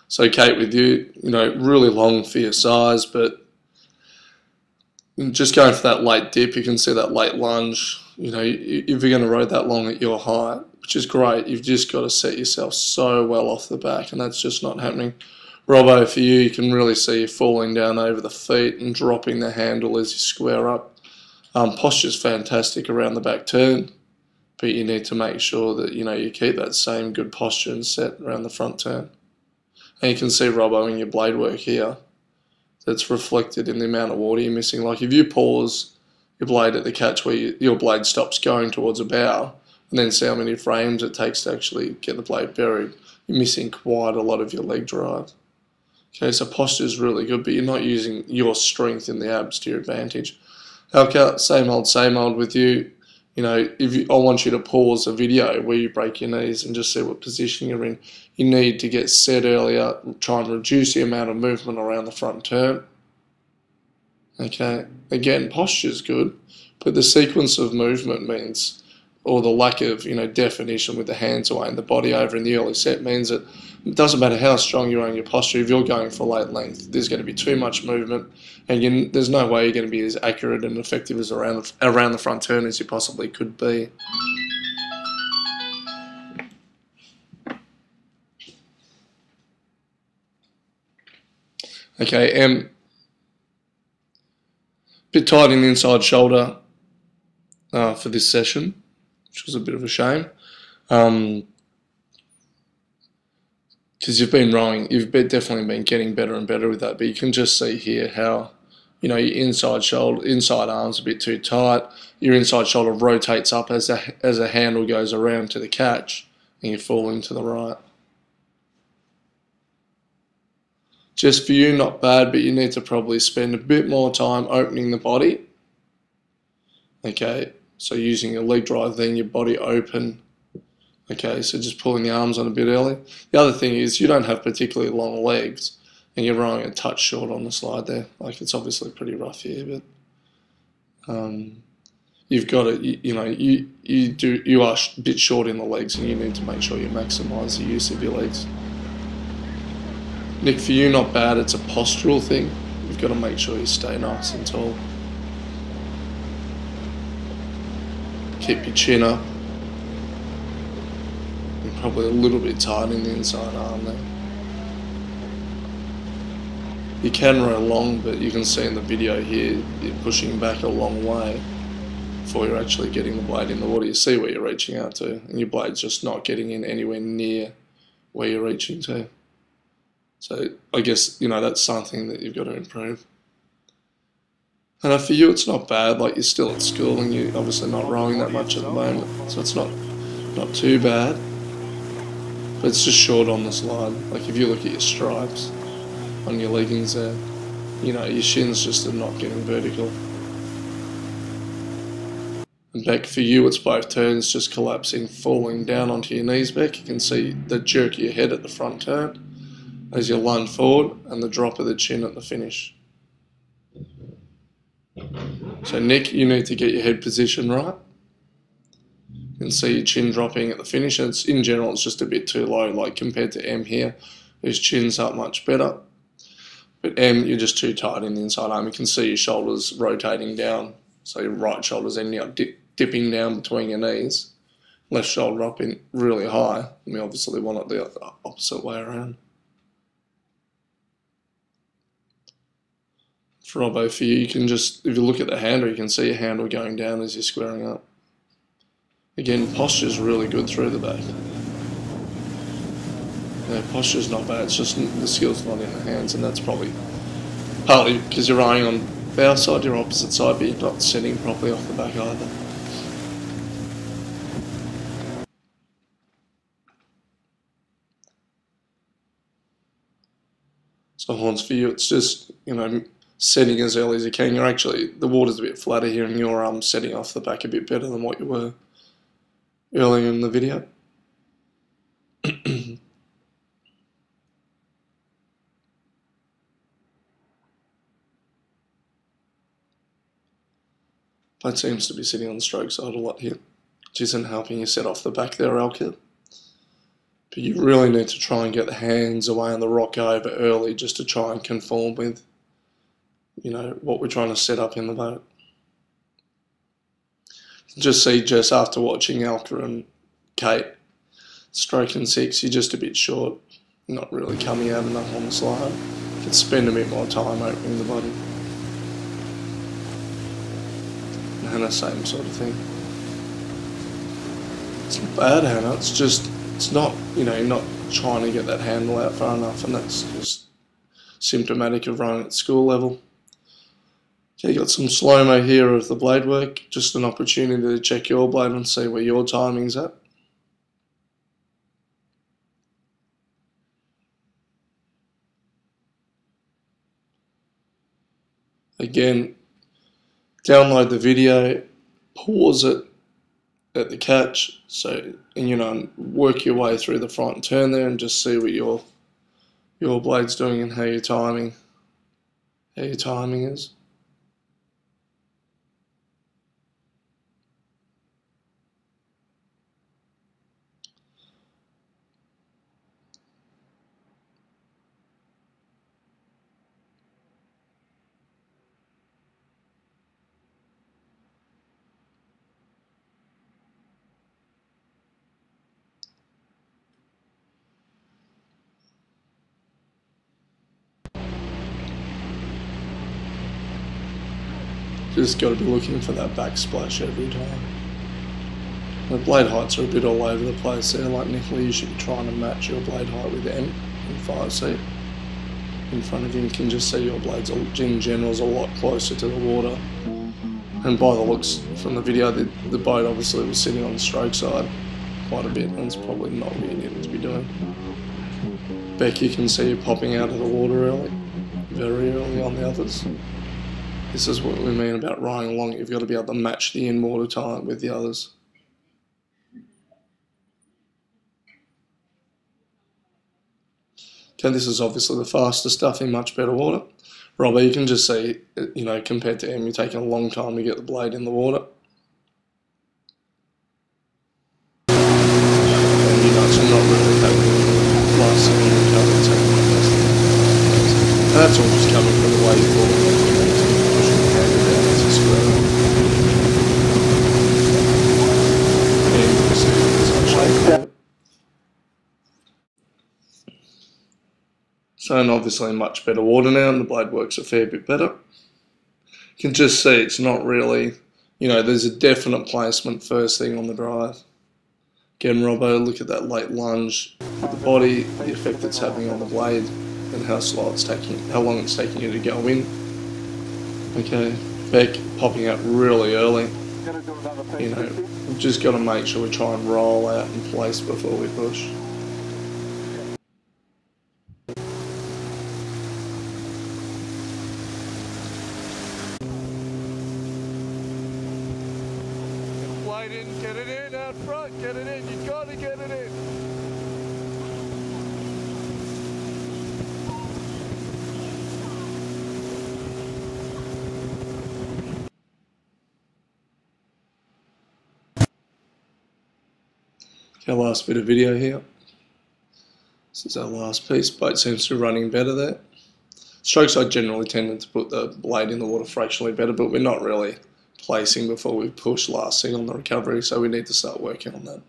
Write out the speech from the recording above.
So Kate, with you, really long for your size, but just going for that late dip, you can see that late lunge. If you're going to ride that long at your height, which is great, you've just got to set yourself so well off the back, and that's just not happening. Robbo, for you can really see you falling down over the feet and dropping the handle as you square up. Posture's fantastic around the back turn, but you need to make sure that you keep that same good posture and set around the front turn. And you can see, Robbo, in your blade work here, that's reflected in the amount of water you're missing. Like if you pause your blade at the catch where your blade stops going towards a bow, and then see how many frames it takes to actually get the blade buried, you're missing quite a lot of your leg drive. Okay, so posture is really good, but you're not using your strength in the abs to your advantage. Alka, same old with you. I want you to pause a video where you break your knees and just see what position you're in. You need to get set earlier, try and reduce the amount of movement around the front turn. Okay, again, posture's good, but the sequence of movement means, or the lack of definition with the hands away and the body over in the early set means that it doesn't matter how strong you are in your posture, if you're going for late length, there's going to be too much movement, and there's no way you're going to be as accurate and effective as around the front turn as you possibly could be. Okay, bit tight in the inside shoulder for this session, which was a bit of a shame. Because you've been rowing, you've definitely been getting better and better with that, but you can just see here how, your inside arm's a bit too tight, your inside shoulder rotates up as a handle goes around to the catch, and you're falling to the right. Just for you, not bad, but you need to probably spend a bit more time opening the body. Okay, so using your leg drive, then your body open. Okay, so just pulling the arms on a bit early. The other thing is you don't have particularly long legs, and you're rowing a touch short on the slide there. Like, it's obviously pretty rough here, but you've got to, you are a bit short in the legs, and you need to make sure you maximise the use of your legs. Nick, for you, not bad. It's a postural thing. You've got to make sure you stay nice and tall. Keep your chin up. Probably a little bit tight in the inside arm there. You can row long, but you can see in the video here, you're pushing back a long way before you're actually getting the blade in the water. You see where you're reaching out to, and your blade's just not getting in anywhere near where you're reaching to. So I guess, that's something that you've got to improve. And for you, it's not bad. Like, you're still at school and you're obviously not rowing that much at the moment, so it's not too bad. But it's just short on the slide. Like, if you look at your stripes on your leggings there, your shins just are not getting vertical. And Beck, for you, it's both turns just collapsing, falling down onto your knees, Beck. You can see the jerk of your head at the front turn as you lunge forward, and the drop of the chin at the finish. So Nick, you need to get your head position right. You can see your chin dropping at the finish, and in general it's just a bit too low, like compared to M here, whose chin's up much better. But M, you're just too tight in the inside arm. You can see your shoulders rotating down, so your right shoulder's ending up dipping down between your knees, left shoulder up in really high, and we obviously want it the opposite way around. For Robbo, for you, you can just, if you look at the handle, you can see your handle going down as you're squaring up. Again, posture's really good through the back. Yeah, posture's not bad, it's just the skill's not in the hands, and that's probably partly because you're rowing on bow side, your opposite side, but you're not setting properly off the back either. So horns for you, it's just, setting as early as you can. You're actually, the water's a bit flatter here, and you're setting off the back a bit better than what you were earlier in the video. Blade seems to be sitting on the stroke side a lot here, which isn't helping you set off the back there, Alka. But you really need to try and get the hands away on the rock over early just to try and conform with, you know, what we're trying to set up in the boat. Just see Jess after watching Alka and Kate stroking 6, you're just a bit short, not really coming out enough on the slide. You could spend a bit more time opening the body. And the same sort of thing. It's not bad, Hannah, it's just, it's not, you know, you're not trying to get that handle out far enough, and that's just symptomatic of running at school level. Okay, you got some slow-mo here of the blade work, just an opportunity to check your blade and see where your timing's at. Again, download the video, pause it at the catch, so, and you know, work your way through the front turn there and just see what your blade's doing and how your timing is. Just got to be looking for that backsplash every time. The blade heights are a bit all over the place there, like Nicola, you should be trying to match your blade height with M in 5C. In front of you, you can just see your blades in general is a lot closer to the water. And by the looks from the video, the boat obviously was sitting on the stroke side quite a bit, and it's probably not what you needed to be doing. Beck, you can see you popping out of the water early, very early on the others. This is what we mean about rowing along. You've got to be able to match the in-water time with the others. Okay, this is obviously the faster stuff in much better water. Robbo, you can just see, you know, compared to M, you're taking a long time to get the blade in the water. And you know, it's not really having last second recovery taking the best. And that's all just coming from the way you fall. So, and obviously much better water now, and the blade works a fair bit better. You can just see it's not really, you know, there's a definite placement first thing on the drive. Again, Robbo, look at that late lunge with the body, the effect it's having on the blade, and how slow it's taking, how long it's taking you to go in. Okay, Beck popping out really early. You know, we've just got to make sure we try and roll out in place before we push. Get it in out front, get it in, you gotta get it in. Okay, last bit of video here. This is our last piece. Boat seems to be running better there. Strokes I generally tended to put the blade in the water fractionally better, but we're not really placing before we push last thing on the recovery, so we need to start working on that.